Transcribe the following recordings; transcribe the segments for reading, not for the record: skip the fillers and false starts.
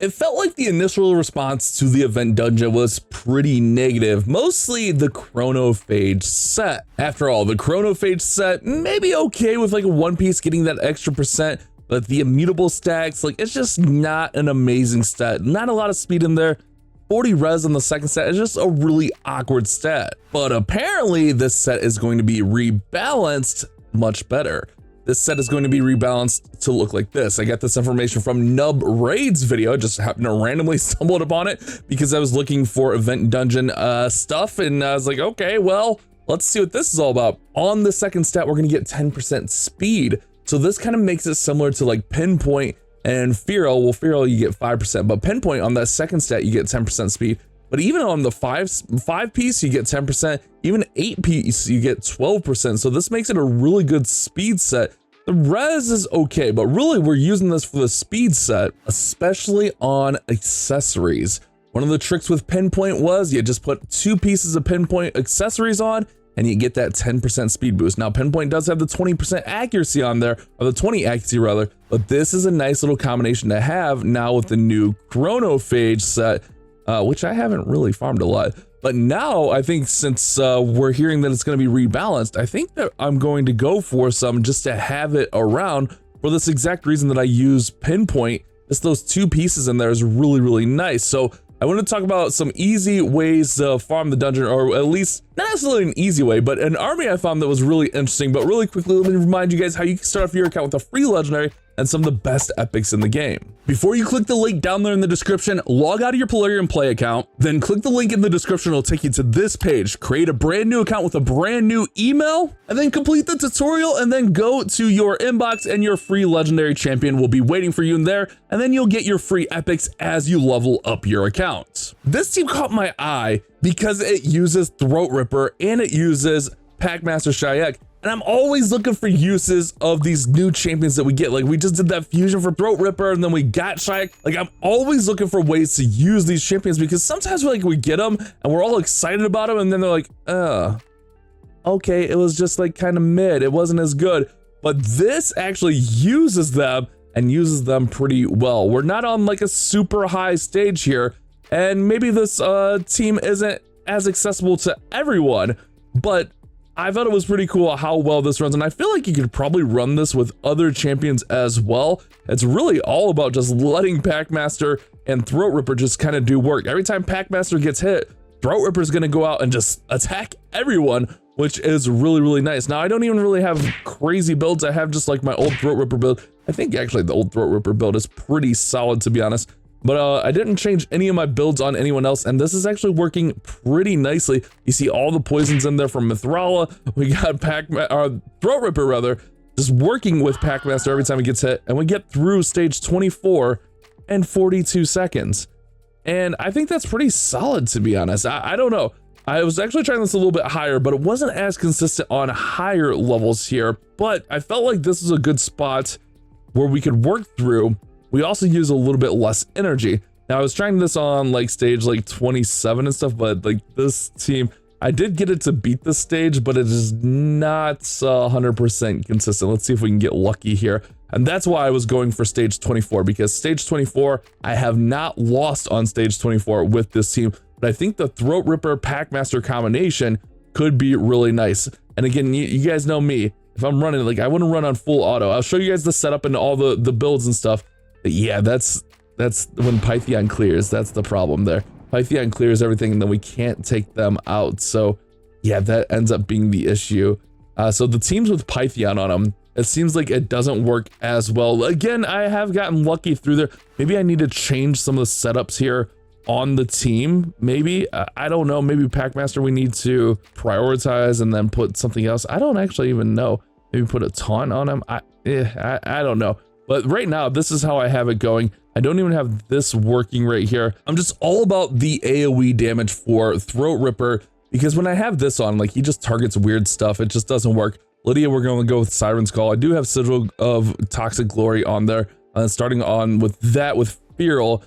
It felt like the initial response to the event dungeon was pretty negative, mostly the Chronophage set. After all, the Chronophage set may be okay with like a One Piece getting that extra percent, but the immutable stacks, like it's just not an amazing stat. Not a lot of speed in there. 40 res on the second set is just a really awkward stat. But apparently this set is going to be rebalanced much better. This set is going to be rebalanced to look like this. I got this information from Nub Raid's video. I just happened to randomly stumbled upon it because I was looking for event dungeon stuff, and I was like, okay, well, let's see what this is all about. On the second stat, we're gonna get 10% speed. So this kind of makes it similar to like Pinpoint and Feral. Well, Feral you get 5%, but Pinpoint on that second stat, you get 10% speed. But even on the five piece, you get 10%, even 8 piece, you get 12%. So this makes it a really good speed set. The res is okay, but really we're using this for the speed set, especially on accessories. One of the tricks with Pinpoint was you just put 2 pieces of Pinpoint accessories on and you get that 10% speed boost. Now Pinpoint does have the 20% accuracy on there, or the 20 accuracy rather, but this is a nice little combination to have now with the new Chronophage set, which I haven't really farmed a lot. But now I think since we're hearing that it's going to be rebalanced, I think that I'm going to go for some just to have it around for this exact reason that I use Pinpoint. Just those 2 pieces in there is really, really nice. So I want to talk about some easy ways to farm the dungeon, or at least not necessarily an easy way, but an army I found that was really interesting. But really quickly, let me remind you guys how you can start off your account with a free legendary and some of the best epics in the game. Before you click the link down there in the description, log out of your Polarium Play account, then click the link in the description. It'll take you to this page. Create a brand new account with a brand new email, and then complete the tutorial, and then go to your inbox and your free legendary champion will be waiting for you in there, and then you'll get your free epics as you level up your account. This team caught my eye because it uses Throat Ripper and it uses Packmaster Shayak. And I'm always looking for uses of these new champions that we get. Like we just did that fusion for Throat Ripper and then we got Shayak. Like I'm always looking for ways to use these champions because sometimes we get them and we're all excited about them and then they're like, okay, it was just like kind of mid. It wasn't as good. But this actually uses them and uses them pretty well. We're not on like a super high stage here. And maybe this team isn't as accessible to everyone, but I thought it was pretty cool how well this runs, and I feel like you could probably run this with other champions as well. It's really all about just letting Packmaster and Throat Ripper just kind of do work. Every time Packmaster gets hit, Throat Ripper is going to go out and just attack everyone, which is really, really nice. Now, I don't even really have crazy builds. I have just like my old Throat Ripper build. I think actually the old Throat Ripper build is pretty solid, to be honest. But I didn't change any of my builds on anyone else, and this is actually working pretty nicely. You see all the poisons in there from Mithrala. We got Throat Ripper rather, just working with Packmaster every time he gets hit, and we get through stage 24 in 42 seconds. And I think that's pretty solid, to be honest. I don't know. I was actually trying this a little bit higher, but it wasn't as consistent on higher levels here. But I felt like this was a good spot where we could work through. We also use a little bit less energy. Now I was trying this on like stage like 27 and stuff, but like this team, I did get it to beat this stage, but it is not 100% consistent. Let's see if we can get lucky here. And that's why I was going for stage 24, because stage 24, I have not lost on stage 24 with this team, but I think the Throat Ripper Packmaster combination could be really nice. And again, you guys know me, if I'm running, like I wouldn't run on full auto. I'll show you guys the setup and all the builds and stuff. But yeah, that's when Pythion clears. That's the problem there. Pythion clears everything and then we can't take them out. So yeah, that ends up being the issue. So the teams with Pythion on them, it seems like it doesn't work as well. Again, I have gotten lucky through there. Maybe I need to change some of the setups here on the team. Maybe, I don't know. Maybe Packmaster we need to prioritize and then put something else. I don't actually even know. Maybe put a taunt on him. I don't know. But right now, this is how I have it going. I don't even have this working right here. I'm just all about the AoE damage for Throat Ripper, because when I have this on, like he just targets weird stuff. It just doesn't work. Lydia, we're going to go with Siren's Call. I do have Sigil of Toxic Glory on there, starting on with that with Feral.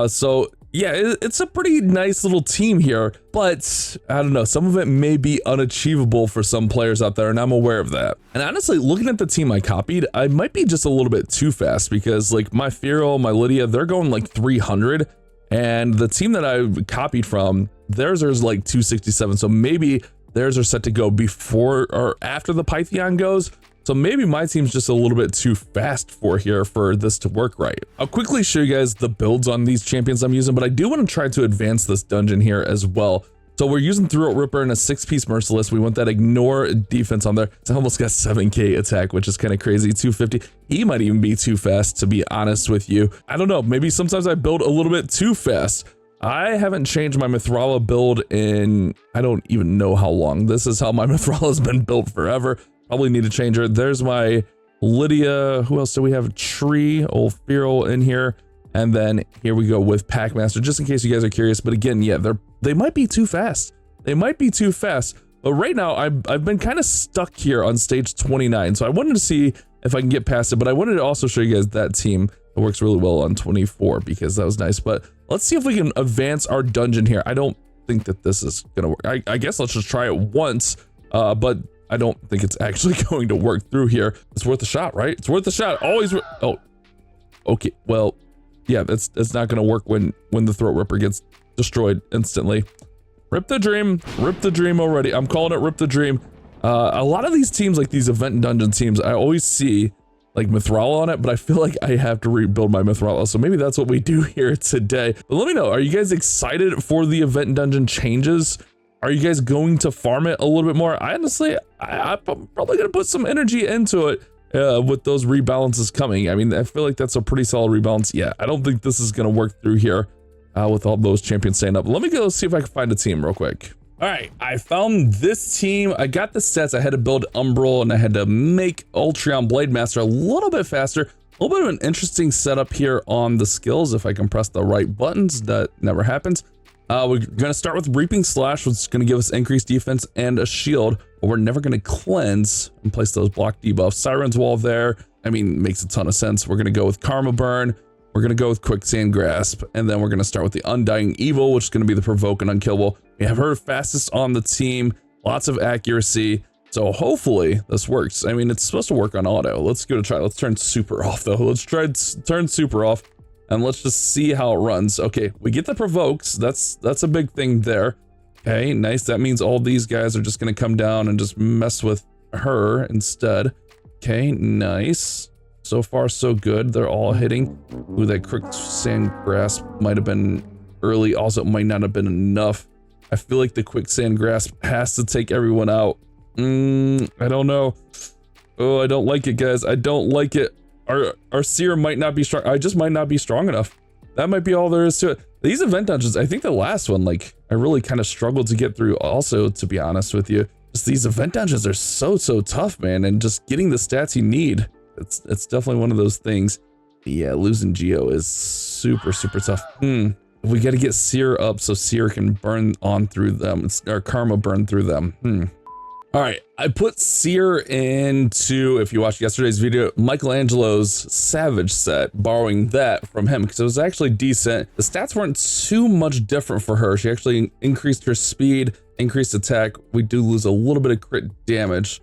So yeah, it's a pretty nice little team here, but I don't know, some of it may be unachievable for some players out there, and I'm aware of that. And honestly, looking at the team I copied, I might be just a little bit too fast because like my Firo, my Lydia, they're going like 300, and the team that I copied from, theirs is like 267, so maybe theirs are set to go before or after the Python goes. So maybe my team's just a little bit too fast for this to work right. I'll quickly show you guys the builds on these champions I'm using, but I do want to try to advance this dungeon here as well. So we're using Throat Ripper and a 6-piece Merciless. We want that ignore defense on there. It's almost got 7k attack, which is kind of crazy. 250. He might even be too fast, to be honest with you. I don't know. Maybe sometimes I build a little bit too fast. I haven't changed my Mithrala build in, I don't even know how long. This is how my Mithrala has been built forever. Probably need to change her. There's my Lydia. Who else do we have? Tree, old Firo in here. And then here we go with Packmaster, just in case you guys are curious. But again, yeah, they might be too fast. They might be too fast. But right now, I've been kind of stuck here on stage 29. So I wanted to see if I can get past it. But I wanted to also show you guys that team that works really well on 24 because that was nice. But let's see if we can advance our dungeon here. I don't think that this is going to work. I guess let's just try it once. But I don't think it's actually going to work through here. It's worth a shot, right? It's worth a shot. Always. Oh, okay. Well, yeah, it's not going to work when the Throat Ripper gets destroyed instantly. Rip the dream already. I'm calling it rip the dream. A lot of these teams, like these event dungeon teams, I always see like Mithrala on it, but I feel like I have to rebuild my Mithrala. So maybe that's what we do here today. But let me know, are you guys excited for the event dungeon changes? Are you guys going to farm it a little bit more? Honestly, I'm probably going to put some energy into it with those rebalances coming. I mean, I feel like that's a pretty solid rebalance. Yeah, I don't think this is going to work through here with all those champions staying up. Let me go see if I can find a team real quick. All right, I found this team. I got the sets. I had to build Umbral and I had to make Ultreon Blade Master a little bit faster. A little bit of an interesting setup here on the skills. If I can press the right buttons, that never happens. We're going to start with Reaping Slash, which is going to give us increased defense and a shield, but we're never going to cleanse and place those block debuffs. Siren's Wall there, I mean, makes a ton of sense. We're going to go with Karma Burn, we're going to go with Quicksand Grasp, and then we're going to start with the Undying Evil, which is going to be the Provoke and Unkillable. We have her fastest on the team, lots of accuracy, so hopefully this works. I mean, it's supposed to work on auto. Let's give it a try. Let's turn Super off, though. Let's try turn Super off. And let's just see how it runs. Okay, we get the provokes. That's a big thing there. Okay, nice. That means all these guys are just gonna come down and just mess with her instead. Okay, nice. So far, so good. They're all hitting. Ooh, that Quicksand Grasp might have been early. Also, it might not have been enough. I feel like the Quicksand Grasp has to take everyone out. I don't know. Oh, I don't like it, guys. I don't like it. Our Seer might not be strong. I just might not be strong enough. That might be all there is to it. These event dungeons, I think the last one, like, I really kind of struggled to get through also, to be honest with you. Just these event dungeons are so tough, man. And just getting the stats you need, it's definitely one of those things. Yeah, losing Geo is super tough. We got to get Seer up so Seer can burn on through them, or Karma burn through them. All right, I put Seer into, if you watched yesterday's video, Michelangelo's Savage set, borrowing that from him because it was actually decent. The stats weren't too much different for her. She actually increased her speed, increased attack. We do lose a little bit of crit damage.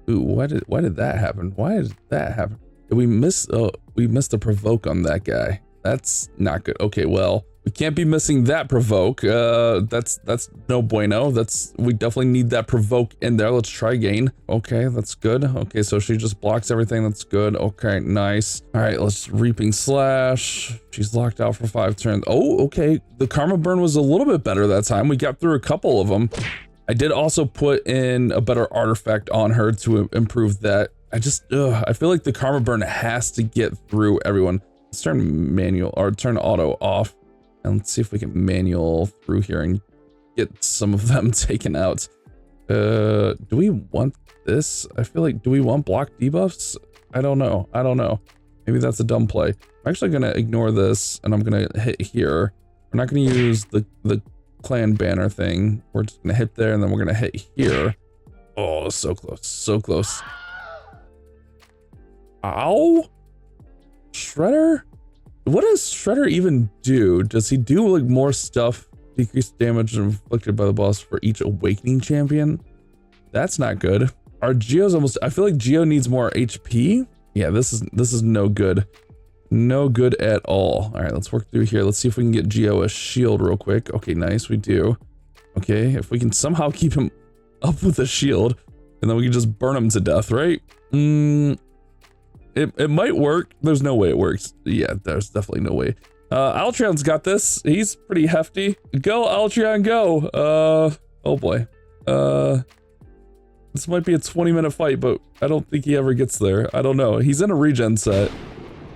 Ooh, why did that happen? Why did that happen? Did we miss? Oh, we missed a provoke on that guy. That's not good. Okay, well, we can't be missing that provoke. That's no bueno. We definitely need that provoke in there. Let's try again. Okay, that's good. Okay, so she just blocks everything. That's good. Okay, nice. All right, let's Reaping Slash. She's locked out for 5 turns. Oh, okay. The Karma Burn was a little bit better that time. We got through a couple of them. I did also put in a better artifact on her to improve that. I feel like the Karma Burn has to get through everyone. Let's turn manual or turn auto off. And let's see if we can manual through here and get some of them taken out. Do we want this? I feel like, do we want block debuffs? I don't know. Maybe that's a dumb play. I'm actually gonna ignore this and I'm gonna hit here. We're not gonna use the clan banner thing. We're just gonna hit there and then we're gonna hit here. Oh, so close, so close. Ow! Shredder? What does Shredder even do? Does he do like more stuff? Decreased damage inflicted by the boss for each awakening champion? That's not good. Our Geo's almost, I feel like Geo needs more HP. Yeah, this is no good. No good at all. All right, let's work through here. Let's see if we can get Geo a shield real quick. Okay, nice, we do. Okay, if we can somehow keep him up with a shield, and then we can just burn him to death, right? It might work. There's no way it works. Yeah, there's definitely no way. Altreon's got this. He's pretty hefty. Go, Altreon, go. Oh boy. This might be a 20-minute fight, but I don't think he ever gets there. I don't know. He's in a regen set.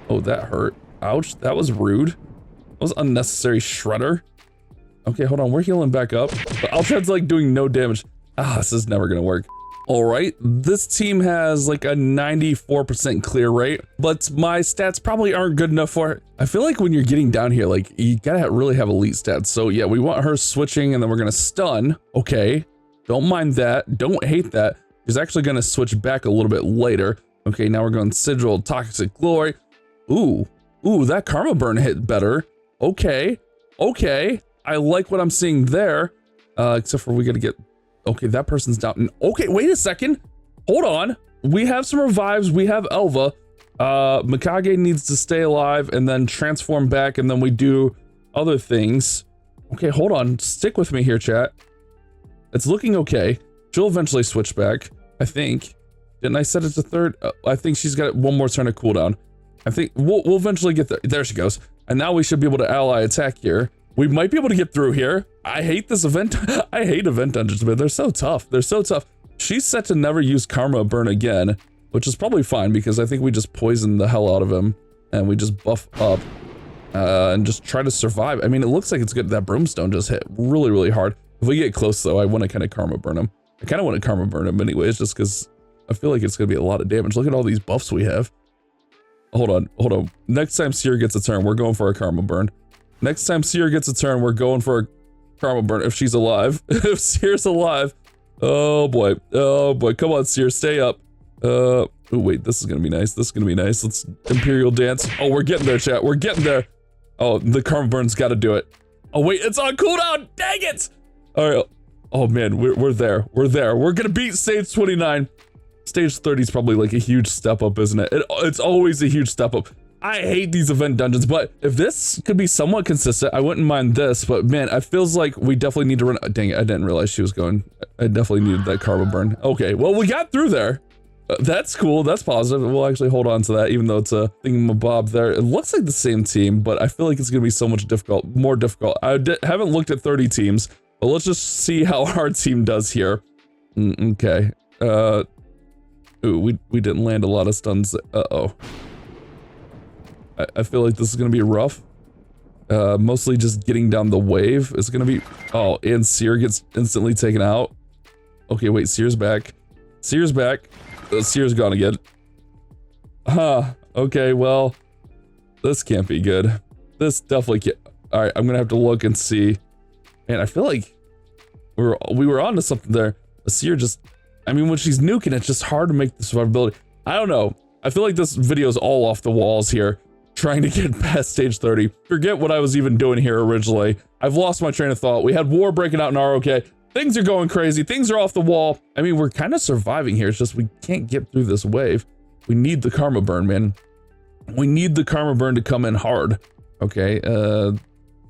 Oh, that hurt. Ouch, that was rude. That was unnecessary, Shredder. Okay, hold on, we're healing back up. But Altreon's like doing no damage. This is never gonna work. All right, this team has like a 94% clear rate, but my stats probably aren't good enough for it. I feel like when you're getting down here, like you gotta really have elite stats. So yeah, we want her switching and then we're gonna stun. Okay, don't mind that, don't hate that. She's actually gonna switch back a little bit later. Okay, now we're going Sigil, Toxic Glory. Ooh, that Karma Burn hit better. Okay, I like what I'm seeing there. Except for we gotta get, okay, that person's down. Okay, wait a second. Hold on. We have some revives. We have Elva. Mikage needs to stay alive and then transform back, and then we do other things. Okay, hold on. Stick with me here, chat. It's looking okay. She'll eventually switch back, I think. Didn't I set it to third? I think she's got one more turn of cooldown. I think we'll eventually get there. There she goes. And now we should be able to ally attack here. We might be able to get through here. I hate this event. I hate event dungeons, but they're so tough. They're so tough. She's set to never use Karma Burn again, which is probably fine because I think we just poison the hell out of him and we just buff up and just try to survive. I mean, it looks like it's good. That Brimstone just hit really, really hard. If we get close though, I want to kind of Karma Burn him. I kind of want to Karma Burn him anyways, just because I feel like it's going to be a lot of damage. Look at all these buffs we have. Hold on. Next time Seer gets a turn, we're going for a Karma Burn. Next time Seer gets a turn, we're going for a Karma Burn if she's alive. If Seer's alive. Oh boy. Come on, Seer, stay up. Oh wait, this is gonna be nice. Let's Imperial Dance. Oh, we're getting there, chat. We're getting there. Oh, the Karma Burn's gotta do it. Oh wait, it's on cooldown. Dang it. All right. Oh man, we're there. We're gonna beat stage 29. Stage 30 is probably like a huge step up, isn't it? It's always a huge step up. I hate these event dungeons, but if this could be somewhat consistent, I wouldn't mind this, but man, it feels like we definitely need to run. Dang it, I didn't realize she was going. I definitely needed that Karma Burn. Okay, well, we got through there. That's cool, that's positive. We'll actually hold on to that, even though it's a thingamabob there. It looks like the same team, but I feel like it's gonna be so much more difficult. I haven't looked at 30 teams, but let's just see how our team does here. Okay, ooh, we didn't land a lot of stuns. Uh-oh. I feel like this is gonna be rough. Mostly just getting down the wave is gonna be. Oh, and Seer gets instantly taken out. Okay, wait, Seer's back. Seer's back. Seer's gone again. Huh. Okay, well, this can't be good. This definitely can't. All right, I'm gonna have to look and see. Man, I feel like we were onto something there. Seer just. I mean, when she's nuking, it's just hard to make the survivability. I don't know. I feel like this video is all off the walls here. Trying to get past stage 30. Forget what I was even doing here originally. I've lost my train of thought. We had war breaking out in ROK. Things are going crazy. Things are off the wall. I mean, we're kind of surviving here. It's just we can't get through this wave. We need the Karma Burn, man. We need the Karma Burn to come in hard. Okay,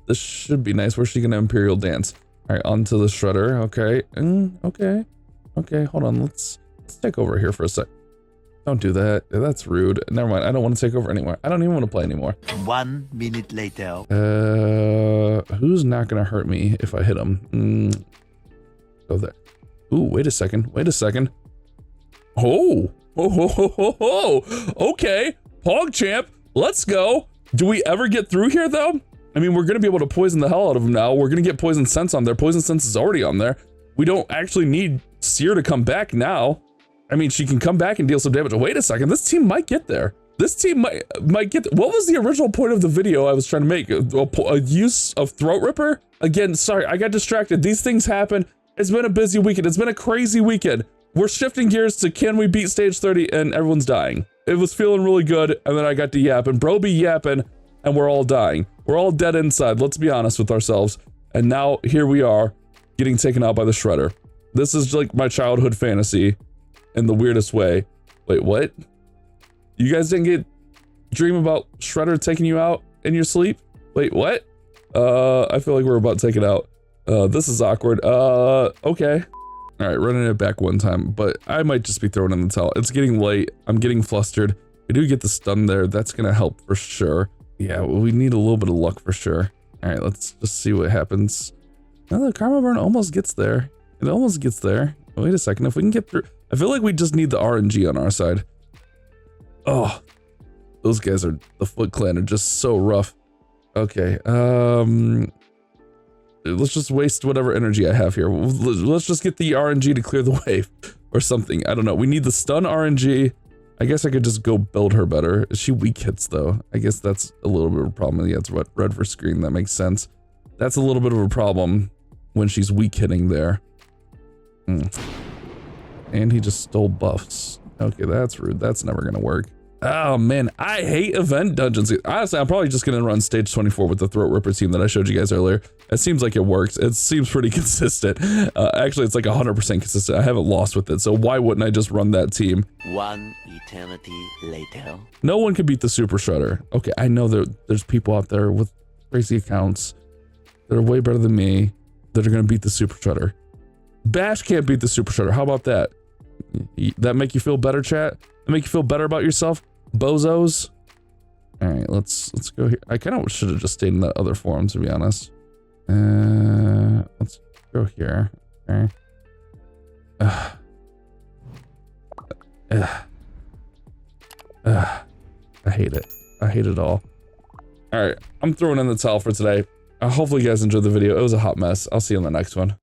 this should be nice. Where's she gonna Imperial Dance? All right, onto the Shredder. Okay, okay, hold on. Let's take over here for a sec. Don't do that. That's rude. Never mind. I don't want to take over anymore. I don't even want to play anymore. 1 minute later. Who's not gonna hurt me if I hit him? Go there. Ooh, wait a second. Oh. Okay. PogChamp. Let's go. Do we ever get through here though? I mean, we're gonna be able to poison the hell out of him now. We're gonna get Poison Sense on there. Poison Sense is already on there. We don't actually need Seer to come back now. I mean, she can come back and deal some damage. Wait a second, this team might get there. This team might get. What was the original point of the video I was trying to make? A use of Throat Ripper? Again, sorry, I got distracted. These things happen. It's been a busy weekend. It's been a crazy weekend. We're shifting gears to can we beat stage 30 and everyone's dying. It was feeling really good, and then I got to yapping. Bro be yapping. and we're all dying. We're all dead inside, let's be honest with ourselves. And now, here we are, getting taken out by the Shredder. This is like my childhood fantasy in the weirdest way. Wait, what? You guys didn't dream about Shredder taking you out in your sleep? Wait, what? I feel like we're about to take it out. This is awkward. Okay. All right, running it back one time, but I might just be throwing in the towel. It's getting late. I'm getting flustered. I do get the stun there. That's gonna help for sure. Yeah, well, we need a little bit of luck for sure. All right, let's just see what happens. Now the Karma Burn almost gets there. It almost gets there. Wait a second, if we can get through. I feel like we just need the RNG on our side. Oh, those guys are, the Foot Clan are just so rough. Okay, let's just waste whatever energy I have here. Let's just get the RNG to clear the wave or something. I don't know. We need the stun RNG. I guess I could just go build her better. She weak hits though. I guess that's a little bit of a problem. Yeah, it's red for screen. That makes sense. That's a little bit of a problem when she's weak hitting there. And he just stole buffs. Okay, that's rude. That's never gonna work. Oh man, I hate event dungeons. Honestly, I'm probably just gonna run stage 24 with the Throat Ripper team that I showed you guys earlier. It seems like it works. It seems pretty consistent. Actually, it's like 100% consistent. I haven't lost with it, so why wouldn't I just run that team? One eternity later. No one can beat the Super Shredder. Okay, I know there's people out there with crazy accounts that are way better than me that are gonna beat the Super Shredder. Bash can't beat the Super Shredder. How about that? That make you feel better, chat? That make you feel better about yourself? Bozos? Alright, let's go here. I kind of should have just stayed in that other forum, to be honest. Let's go here. Okay. I hate it. I hate it all. Alright, I'm throwing in the towel for today. Hopefully you guys enjoyed the video. It was a hot mess. I'll see you in the next one.